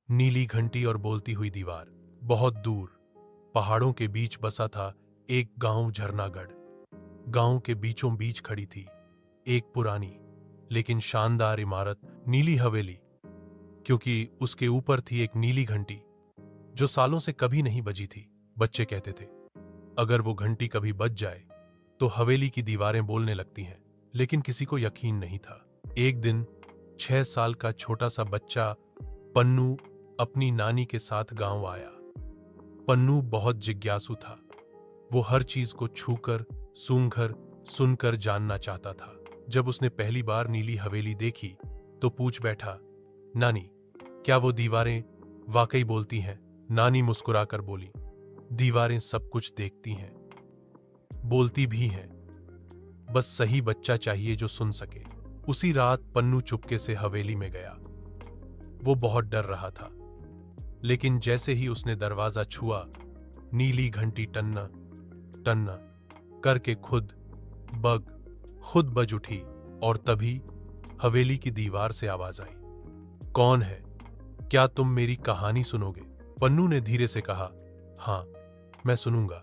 नीली घंटी और बोलती हुई दीवार। बहुत दूर पहाड़ों के बीच बसा था एक गांव झरनागढ़। गांव के बीचों बीच खड़ी थी एक पुरानी लेकिन शानदार इमारत, नीली हवेली, क्योंकि उसके ऊपर थी एक नीली घंटी जो सालों से कभी नहीं बजी थी। बच्चे कहते थे अगर वो घंटी कभी बज जाए तो हवेली की दीवारें बोलने लगती हैं, लेकिन किसी को यकीन नहीं था। एक दिन 6 साल का छोटा सा बच्चा पन्नू अपनी नानी के साथ गांव आया। पन्नू बहुत जिज्ञासु था। वो हर चीज को छूकर, सूंघकर, सुनकर जानना चाहता था। जब उसने पहली बार नीली हवेली देखी तो पूछ बैठा, नानी, क्या वो दीवारें वाकई बोलती हैं? नानी मुस्कुराकर बोली, दीवारें सब कुछ देखती हैं, बोलती भी हैं, बस सही बच्चा चाहिए जो सुन सके। उसी रात पन्नू चुपके से हवेली में गया। वो बहुत डर रहा था, लेकिन जैसे ही उसने दरवाजा छुआ, नीली घंटी टन्ना टन्ना करके खुद बज उठी और तभी हवेली की दीवार से आवाज आई, कौन है? क्या तुम मेरी कहानी सुनोगे? पन्नू ने धीरे से कहा, हां, मैं सुनूंगा,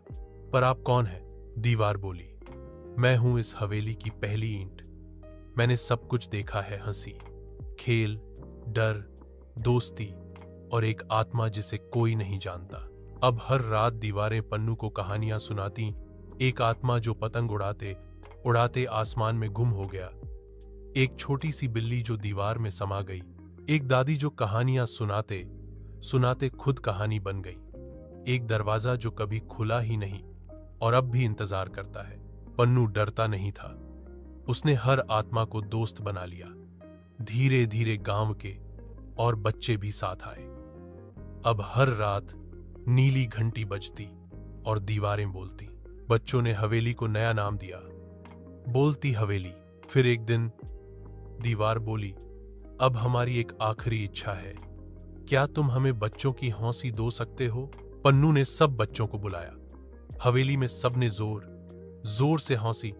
पर आप कौन हैं? दीवार बोली, मैं हूं इस हवेली की पहली ईंट। मैंने सब कुछ देखा है, हंसी, खेल, डर, दोस्ती और एक आत्मा जिसे कोई नहीं जानता। अब हर रात दीवारें पन्नू को कहानियां सुनाती, एक आत्मा जो पतंग उड़ाते उड़ाते आसमान में गुम हो गया, एक छोटी सी बिल्ली जो दीवार में समा गई, एक दादी जो कहानियां सुनाते सुनाते खुद कहानी बन गई, एक दरवाजा जो कभी खुला ही नहीं और अब भी इंतजार करता है। पन्नू डरता नहीं था। उसने हर आत्मा को दोस्त बना लिया। धीरे धीरे गांव के और बच्चे भी साथ आए। अब हर रात नीली घंटी बजती और दीवारें बोलती। बच्चों ने हवेली को नया नाम दिया, बोलती हवेली। फिर एक दिन दीवार बोली, अब हमारी एक आखिरी इच्छा है, क्या तुम हमें बच्चों की हौंसी दो सकते हो? पन्नू ने सब बच्चों को बुलाया। हवेली में सबने जोर जोर से हौंसी,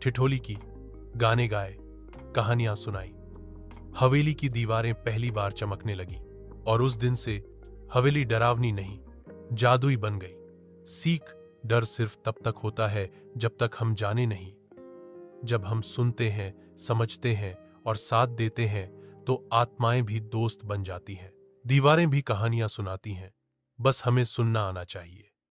ठिठोली की, गाने गाए, कहानियां सुनाई। हवेली की दीवारें पहली बार चमकने लगीं और उस दिन से हवेली डरावनी नहीं, जादुई बन गई। सीख, डर सिर्फ तब तक होता है जब तक हम जाने नहीं। जब हम सुनते हैं, समझते हैं और साथ देते हैं तो आत्माएं भी दोस्त बन जाती हैं। दीवारें भी कहानियां सुनाती हैं, बस हमें सुनना आना चाहिए।